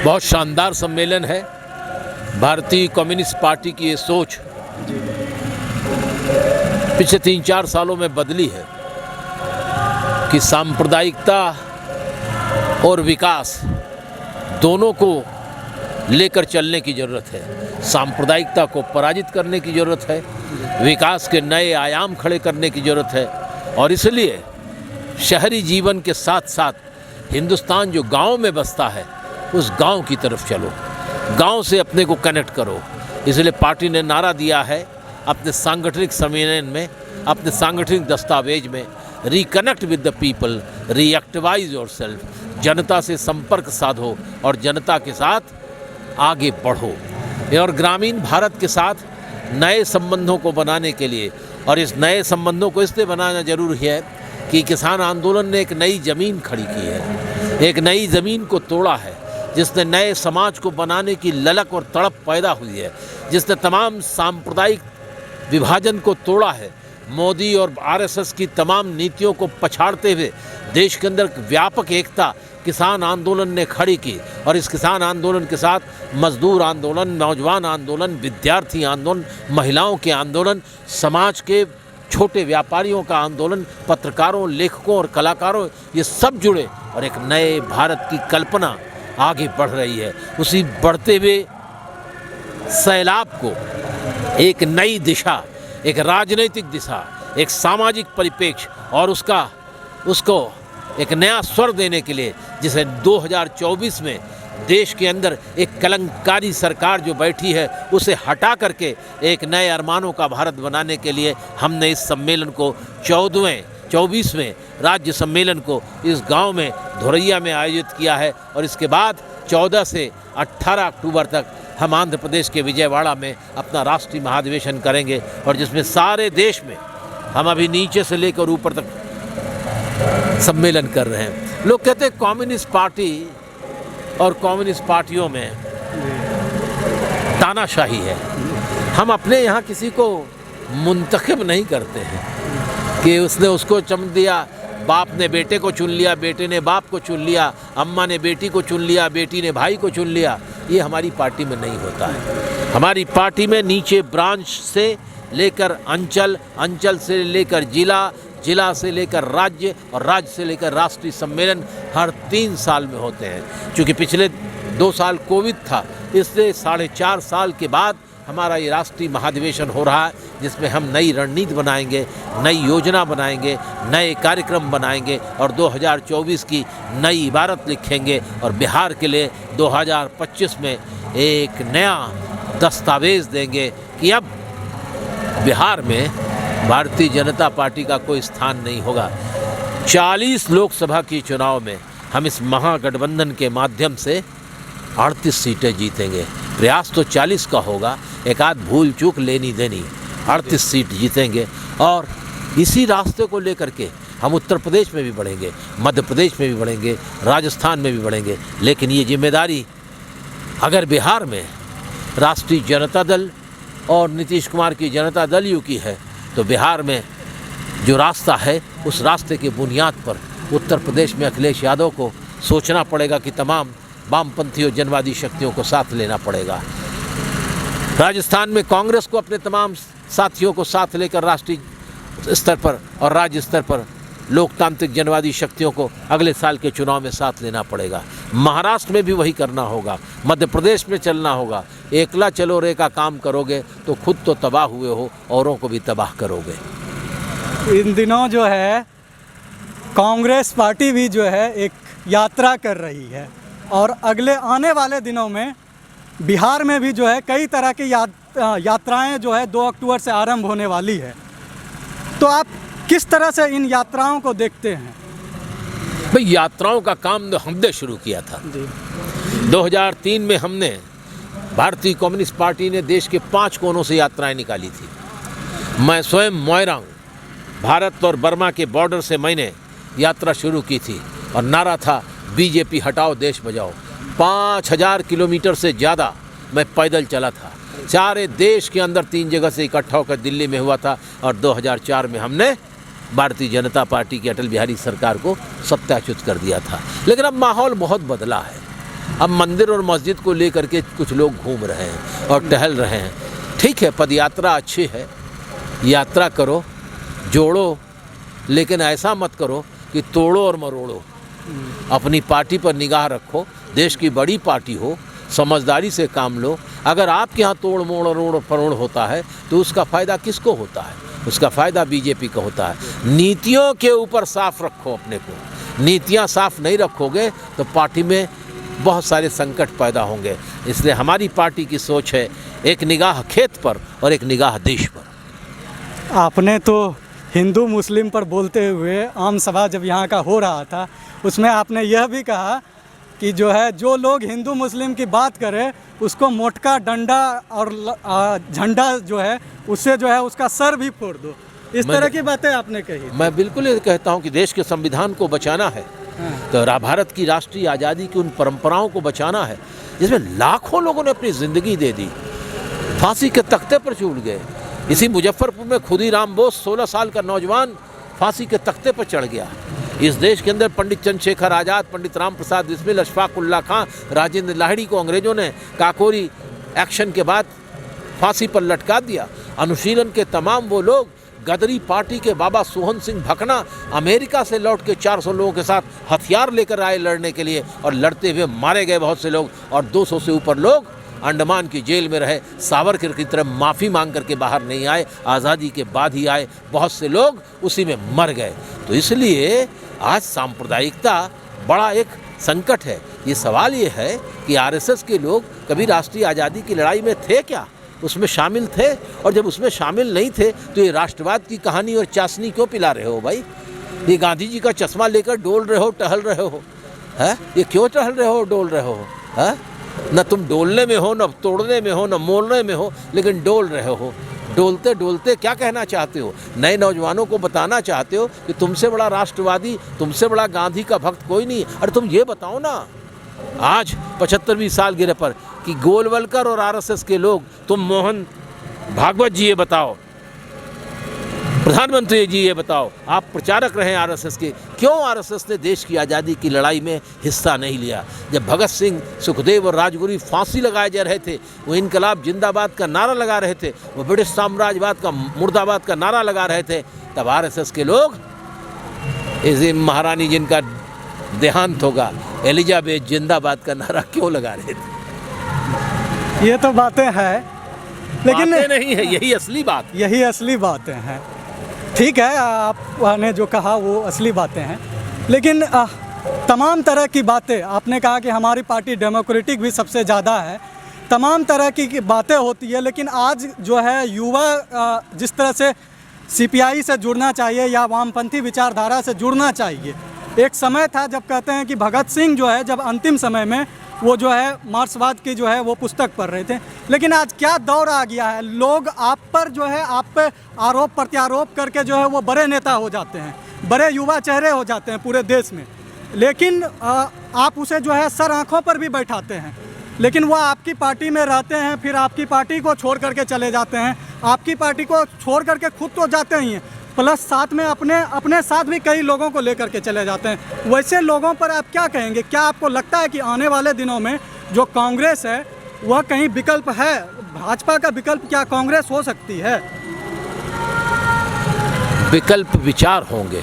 बहुत शानदार सम्मेलन है। भारतीय कम्युनिस्ट पार्टी की ये सोच पिछले 3-4 सालों में बदली है कि सांप्रदायिकता और विकास दोनों को लेकर चलने की ज़रूरत है। सांप्रदायिकता को पराजित करने की ज़रूरत है, विकास के नए आयाम खड़े करने की ज़रूरत है। और इसलिए शहरी जीवन के साथ साथ हिंदुस्तान जो गांव में बसता है उस गांव की तरफ चलो, गांव से अपने को कनेक्ट करो। इसलिए पार्टी ने नारा दिया है अपने सांगठनिक सम्मेलन में, अपने सांगठनिक दस्तावेज में, reconnect with the people, reactivise yourself. जनता से संपर्क साधो और जनता के साथ आगे बढ़ो। और ग्रामीण भारत के साथ नए संबंधों को बनाने के लिए, और इस नए संबंधों को इसलिए बनाना जरूरी है कि किसान आंदोलन ने एक नई ज़मीन खड़ी की है, एक नई ज़मीन को तोड़ा है, जिसने नए समाज को बनाने की ललक और तड़प पैदा हुई है, जिसने तमाम सांप्रदायिक विभाजन को तोड़ा है। मोदी और आरएसएस की तमाम नीतियों को पछाड़ते हुए देश के अंदर व्यापक एकता किसान आंदोलन ने खड़ी की। और इस किसान आंदोलन के साथ मजदूर आंदोलन, नौजवान आंदोलन, विद्यार्थी आंदोलन, महिलाओं के आंदोलन, समाज के छोटे व्यापारियों का आंदोलन, पत्रकारों, लेखकों और कलाकारों, ये सब जुड़े और एक नए भारत की कल्पना आगे बढ़ रही है। उसी बढ़ते हुए सैलाब को एक नई दिशा, एक राजनीतिक दिशा, एक सामाजिक परिप्रेक्ष्य और उसको एक नया स्वर देने के लिए, जिसे 2024 में देश के अंदर एक कलंककारी सरकार जो बैठी है उसे हटा करके एक नए अरमानों का भारत बनाने के लिए हमने इस सम्मेलन को 24वें राज्य सम्मेलन को इस गांव में धोरैया में आयोजित किया है। और इसके बाद 14 से 18 अक्टूबर तक हम आंध्र प्रदेश के विजयवाड़ा में अपना राष्ट्रीय महाधिवेशन करेंगे, और जिसमें सारे देश में हम अभी नीचे से लेकर ऊपर तक सम्मेलन कर रहे हैं। लोग कहते हैं कम्युनिस्ट पार्टी और कम्युनिस्ट पार्टियों में तानाशाही है। हम अपने यहाँ किसी को मुंतखब नहीं करते हैं कि उसने उसको चुन दिया, बाप ने बेटे को चुन लिया, बेटे ने बाप को चुन लिया, अम्मा ने बेटी को चुन लिया, बेटी ने भाई को चुन लिया। ये हमारी पार्टी में नहीं होता है। हमारी पार्टी में नीचे ब्रांच से लेकर अंचल, अंचल से लेकर जिला, जिला से लेकर राज्य और राज्य से लेकर राष्ट्रीय सम्मेलन हर 3 साल में होते हैं। क्योंकि पिछले 2 साल कोविड था, इसलिए 4.5 साल के बाद हमारा ये राष्ट्रीय महाधिवेशन हो रहा है, जिसमें हम नई रणनीति बनाएंगे, नई योजना बनाएंगे, नए कार्यक्रम बनाएंगे और 2024 की नई इबारत लिखेंगे। और बिहार के लिए 2025 में एक नया दस्तावेज देंगे कि अब बिहार में भारतीय जनता पार्टी का कोई स्थान नहीं होगा। 40 लोकसभा की चुनाव में हम इस महागठबंधन के माध्यम से 38 सीटें जीतेंगे। प्रयास तो 40 का होगा, एक आध भूल चूक लेनी देनी, 38 सीट जीतेंगे। और इसी रास्ते को लेकर के हम उत्तर प्रदेश में भी बढ़ेंगे, मध्य प्रदेश में भी बढ़ेंगे, राजस्थान में भी बढ़ेंगे। लेकिन ये जिम्मेदारी अगर बिहार में राष्ट्रीय जनता दल और नीतीश कुमार की जनता दल यू की है, तो बिहार में जो रास्ता है उस रास्ते की बुनियाद पर उत्तर प्रदेश में अखिलेश यादव को सोचना पड़ेगा कि तमाम वामपंथी और जनवादी शक्तियों को साथ लेना पड़ेगा। राजस्थान में कांग्रेस को अपने तमाम साथियों को साथ लेकर राष्ट्रीय स्तर पर और राज्य स्तर पर लोकतांत्रिक जनवादी शक्तियों को अगले साल के चुनाव में साथ लेना पड़ेगा। महाराष्ट्र में भी वही करना होगा, मध्य प्रदेश में चलना होगा। एकला चलो रे का काम करोगे तो खुद तो तबाह हुए हो, औरों को भी तबाह करोगे। इन दिनों जो है कांग्रेस पार्टी भी जो है एक यात्रा कर रही है, और अगले आने वाले दिनों में बिहार में भी जो है कई तरह की यात्राएं जो है 2 अक्टूबर से आरंभ होने वाली है। तो आप किस तरह से इन यात्राओं को देखते हैं? भाई, यात्राओं का काम तो हमने शुरू किया था। 2003 में हमने भारतीय कम्युनिस्ट पार्टी ने देश के 5 कोनों से यात्राएं निकाली थी। मैं स्वयं मोइरांग, भारत और बर्मा के बॉर्डर से मैंने यात्रा शुरू की थी और नारा था बीजेपी हटाओ देश बचाओ। 5000 किलोमीटर से ज़्यादा मैं पैदल चला था। सारे देश के अंदर 3 जगह से इकट्ठा होकर दिल्ली में हुआ था और 2004 में हमने भारतीय जनता पार्टी की अटल बिहारी सरकार को सत्याच्युत कर दिया था। लेकिन अब माहौल बहुत बदला है। अब मंदिर और मस्जिद को लेकर के कुछ लोग घूम रहे हैं और टहल रहे हैं। ठीक है, पद यात्रा अच्छी है, यात्रा करो, जोड़ो, लेकिन ऐसा मत करो कि तोड़ो और मरोड़ो। अपनी पार्टी पर निगाह रखो, देश की बड़ी पार्टी हो, समझदारी से काम लो। अगर आपके यहाँ तोड़ मोड़ रोड़ फरोड़ होता है तो उसका फ़ायदा किसको होता है? उसका फ़ायदा बीजेपी को होता है। नीतियों के ऊपर साफ रखो अपने को। नीतियाँ साफ नहीं रखोगे तो पार्टी में बहुत सारे संकट पैदा होंगे। इसलिए हमारी पार्टी की सोच है एक निगाह खेत पर और एक निगाह देश पर। आपने तो हिंदू मुस्लिम पर बोलते हुए आम सभा जब यहाँ का हो रहा था उसमें आपने यह भी कहा कि जो है जो लोग हिंदू मुस्लिम की बात करें उसको मोटका डंडा और झंडा जो है उससे जो है उसका सर भी फोड़ दो। इस तरह की बातें आपने कही। मैं बिल्कुल ये कहता हूँ कि देश के संविधान को बचाना है तो भारत की राष्ट्रीय आज़ादी की उन परंपराओं को बचाना है जिसमें लाखों लोगों ने अपनी ज़िंदगी दे दी, फांसी के तख्ते पर चढ़ गए। इसी मुजफ्फरपुर में खुदीराम बोस 16 साल का नौजवान फांसी के तख्ते पर चढ़ गया। इस देश के अंदर पंडित चंद्रशेखर आज़ाद, पंडित राम प्रसाद बिस्मिल, अशफाक उल्लाह खां, राजेंद्र लाहिड़ी को अंग्रेज़ों ने काकोरी एक्शन के बाद फांसी पर लटका दिया। अनुशीलन के तमाम वो लोग, गदरी पार्टी के बाबा सोहन सिंह भकना अमेरिका से लौट के 400 लोगों के साथ हथियार लेकर आए लड़ने के लिए और लड़ते हुए मारे गए बहुत से लोग, और 200 से ऊपर लोग अंडमान की जेल में रहे। सावरकर की तरह माफ़ी मांग करके बाहर नहीं आए, आज़ादी के बाद ही आए। बहुत से लोग उसी में मर गए। तो इसलिए आज सांप्रदायिकता बड़ा एक संकट है। ये सवाल ये है कि आरएसएस के लोग कभी राष्ट्रीय आज़ादी की लड़ाई में थे क्या? उसमें शामिल थे? और जब उसमें शामिल नहीं थे तो ये राष्ट्रवाद की कहानी और चाशनी क्यों पिला रहे हो भाई? ये गांधी जी का चश्मा लेकर डोल रहे हो, टहल रहे हो, है? ये क्यों टहल रहे हो, डोल रहे हो? है न तुम डोलने में हो, न तोड़ने में हो, न मोड़ने में हो, लेकिन डोल रहे हो। डोलते डोलते क्या कहना चाहते हो? नए नौजवानों को बताना चाहते हो कि तुमसे बड़ा राष्ट्रवादी, तुमसे बड़ा गांधी का भक्त कोई नहीं। अरे तुम ये बताओ ना, आज 75वीं सालगिरह पर कि गोलवलकर और आरएसएस के लोग, तुम मोहन भागवत जी ये बताओ, प्रधानमंत्री जी ये बताओ, आप प्रचारक रहे आरएसएस के, क्यों आरएसएस ने देश की आज़ादी की लड़ाई में हिस्सा नहीं लिया? जब भगत सिंह, सुखदेव और राजगुरु फांसी लगाए जा रहे थे, वो इनकलाब जिंदाबाद का नारा लगा रहे थे, वो ब्रिटिश साम्राज्यवाद का मुर्दाबाद का नारा लगा रहे थे, तब आरएसएस के लोग इस महारानी जिनका देहांत होगा, एलिजाबेथ जिंदाबाद का नारा क्यों लगा रहे थे? ये तो बातें हैं, लेकिन बातें नहीं है, यही असली बात, यही असली बातें हैं। ठीक है, आपने जो कहा वो असली बातें हैं, लेकिन तमाम तरह की बातें, आपने कहा कि हमारी पार्टी डेमोक्रेटिक भी सबसे ज़्यादा है, तमाम तरह की बातें होती है, लेकिन आज जो है युवा जिस तरह से सीपीआई से जुड़ना चाहिए या वामपंथी विचारधारा से जुड़ना चाहिए। एक समय था जब कहते हैं कि भगत सिंह जो है जब अंतिम समय में वो जो है मार्क्सवाद की जो है वो पुस्तक पढ़ रहे थे, लेकिन आज क्या दौर आ गया है, लोग आप पर जो है आप पे आरोप प्रत्यारोप करके जो है वो बड़े नेता हो जाते हैं, बड़े युवा चेहरे हो जाते हैं पूरे देश में, लेकिन आप उसे जो है सर आँखों पर भी बैठाते हैं, लेकिन वह आपकी पार्टी में रहते हैं, फिर आपकी पार्टी को छोड़ करके चले जाते हैं, आपकी पार्टी को छोड़ करके खुद तो जाते ही हैं, प्लस साथ में अपने साथ भी कई लोगों को लेकर के चले जाते हैं। वैसे लोगों पर आप क्या कहेंगे? क्या आपको लगता है कि आने वाले दिनों में जो कांग्रेस है वह कहीं विकल्प है? भाजपा का विकल्प क्या कांग्रेस हो सकती है? विकल्प विचार होंगे।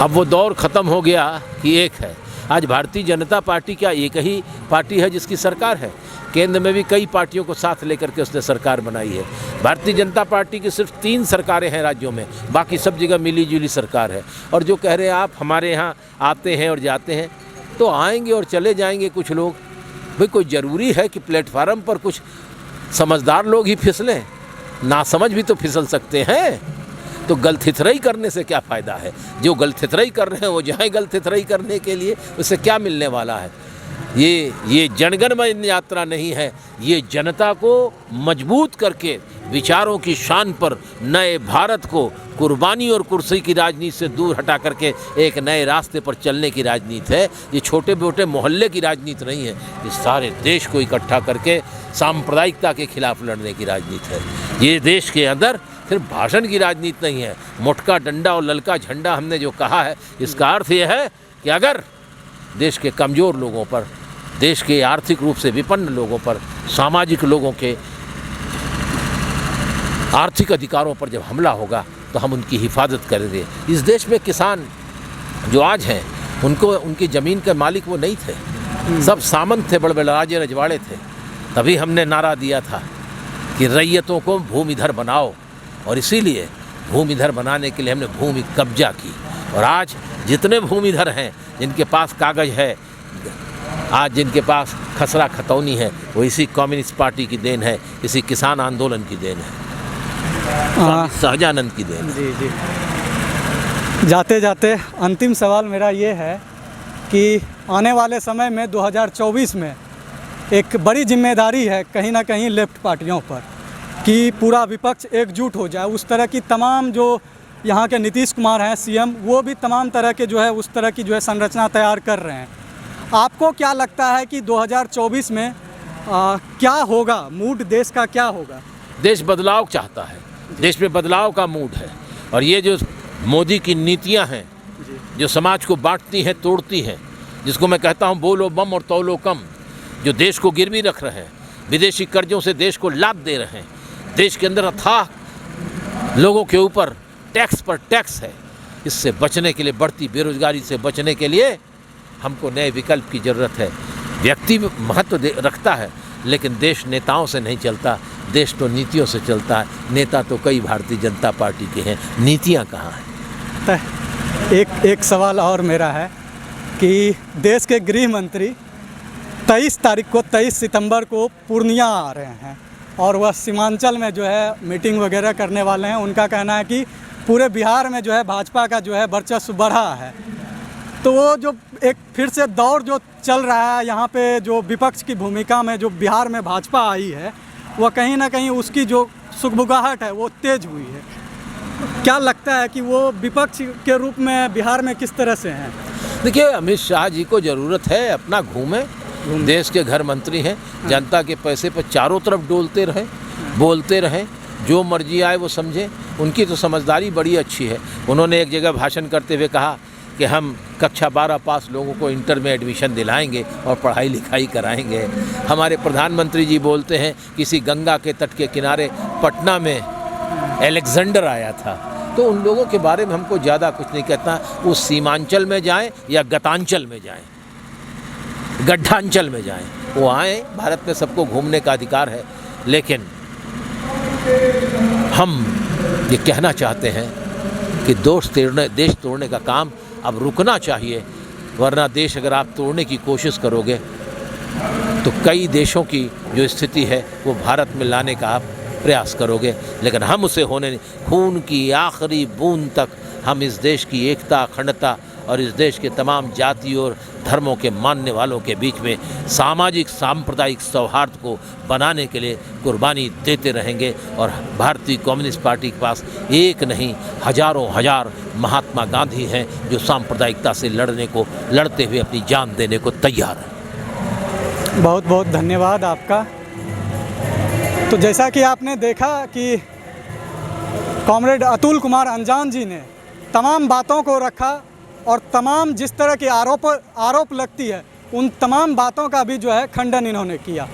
अब वो दौर ख़त्म हो गया कि एक है। आज भारतीय जनता पार्टी क्या एक ही पार्टी है जिसकी सरकार है? केंद्र में भी कई पार्टियों को साथ लेकर के उसने सरकार बनाई है। भारतीय जनता पार्टी की सिर्फ 3 सरकारें हैं राज्यों में, बाकी सब जगह मिली जुली सरकार है। और जो कह रहे हैं आप हमारे यहाँ आते हैं और जाते हैं, तो आएंगे और चले जाएंगे कुछ लोग। भाई कोई ज़रूरी है कि प्लेटफार्म पर कुछ समझदार लोग ही फिसलें? नासमझ भी तो फिसल सकते हैं। तो गलथितराई करने से क्या फ़ायदा है? जो गलथितराई कर रहे हैं वो जाए गलथितराई करने के लिए, उससे क्या मिलने वाला है? ये जनगणमन यात्रा नहीं है, ये जनता को मजबूत करके विचारों की शान पर नए भारत को कुर्बानी और कुर्सी की राजनीति से दूर हटा करके एक नए रास्ते पर चलने की राजनीति है। ये छोटे मोटे मोहल्ले की राजनीति नहीं है, ये सारे देश को इकट्ठा करके सांप्रदायिकता के खिलाफ लड़ने की राजनीति है। ये देश के अंदर सिर्फ भाषण की राजनीति नहीं है। मोटका डंडा और ललका झंडा हमने जो कहा है, इसका अर्थ यह है कि अगर देश के कमज़ोर लोगों पर देश के आर्थिक रूप से विपन्न लोगों पर, सामाजिक लोगों के आर्थिक अधिकारों पर जब हमला होगा तो हम उनकी हिफाजत करेंगे। इस देश में किसान जो आज हैं उनको उनकी ज़मीन के मालिक वो नहीं थे, सब सामंत थे, बड़े बड़े राजे रजवाड़े थे। तभी हमने नारा दिया था कि रैयतों को भूमिधर बनाओ, और इसीलिए भूमिधर बनाने के लिए हमने भूमि कब्जा की। और आज जितने भूमिधर हैं, जिनके पास कागज़ है, आज जिनके पास खसरा खतौनी है, वो इसी कम्युनिस्ट पार्टी की देन है, इसी किसान आंदोलन की देन है, सहजानंद की देन है। जी जी। जाते जाते अंतिम सवाल मेरा ये है कि आने वाले समय में 2024 में एक बड़ी जिम्मेदारी है कहीं ना कहीं लेफ्ट पार्टियों पर कि पूरा विपक्ष एकजुट हो जाए। उस तरह की तमाम जो यहाँ के नीतीश कुमार हैं सीएम, वो भी तमाम तरह के जो है उस तरह की जो है संरचना तैयार कर रहे हैं। आपको क्या लगता है कि 2024 में क्या होगा, मूड देश का क्या होगा? देश बदलाव चाहता है, देश में बदलाव का मूड है। और ये जो मोदी की नीतियां हैं जो समाज को बांटती हैं, तोड़ती हैं, जिसको मैं कहता हूं बोलो बम और तौलो कम, जो देश को गिरवी रख रहे हैं, विदेशी कर्जों से देश को लाभ दे रहे हैं, देश के अंदर अथाह लोगों के ऊपर टैक्स पर टैक्स है, इससे बचने के लिए, बढ़ती बेरोजगारी से बचने के लिए हमको नए विकल्प की ज़रूरत है। व्यक्ति महत्व रखता है, लेकिन देश नेताओं से नहीं चलता, देश तो नीतियों से चलता है। नेता तो कई भारतीय जनता पार्टी के हैं, नीतियां कहाँ हैं? एक सवाल और मेरा है कि देश के गृह मंत्री 23 सितंबर को पूर्णिया आ रहे हैं और वह सीमांचल में जो है मीटिंग वगैरह करने वाले हैं। उनका कहना है कि पूरे बिहार में जो है भाजपा का जो है वर्चस्व बढ़ा है। तो वो जो एक फिर से दौर जो चल रहा है यहाँ पे, जो विपक्ष की भूमिका में जो बिहार में भाजपा आई है, वह कहीं ना कहीं उसकी जो सुगबुगाहट है वो तेज हुई है। क्या लगता है कि वो विपक्ष के रूप में बिहार में किस तरह से हैं? देखिए, अमित शाह जी को ज़रूरत है अपना घूमे, देश के घर मंत्री हैं, जनता के पैसे पर चारों तरफ डोलते रहें, बोलते रहें, जो मर्जी आए वो समझें। उनकी तो समझदारी बड़ी अच्छी है। उन्होंने एक जगह भाषण करते हुए कहा कि हम कक्षा 12 पास लोगों को इंटर में एडमिशन दिलाएंगे और पढ़ाई लिखाई कराएंगे। हमारे प्रधानमंत्री जी बोलते हैं किसी गंगा के तट के किनारे पटना में अलेक्जेंडर आया था। तो उन लोगों के बारे में हमको ज़्यादा कुछ नहीं कहता। वो सीमांचल में जाएं या गतांचल में जाएं, गड्ढांचल में जाएं, वो आएँ। भारत में सबको घूमने का अधिकार है, लेकिन हम ये कहना चाहते हैं कि देश तोड़ने का काम अब रुकना चाहिए, वरना देश अगर आप तोड़ने की कोशिश करोगे तो कई देशों की जो स्थिति है वो भारत में लाने का आप प्रयास करोगे, लेकिन हम उसे होने नहीं। खून की आखिरी बूंद तक हम इस देश की एकता, अखंडता और इस देश के तमाम जातियों और धर्मों के मानने वालों के बीच में सामाजिक सांप्रदायिक सौहार्द को बनाने के लिए कुर्बानी देते रहेंगे। और भारतीय कम्युनिस्ट पार्टी के पास एक नहीं, हजारों हजार महात्मा गांधी हैं जो सांप्रदायिकता से लड़ते हुए अपनी जान देने को तैयार हैं। बहुत बहुत धन्यवाद आपका। तो जैसा कि आपने देखा कि कॉमरेड अतुल कुमार अंजान जी ने तमाम बातों को रखा और तमाम जिस तरह की आरोप लगती है उन तमाम बातों का भी जो है खंडन इन्होंने किया।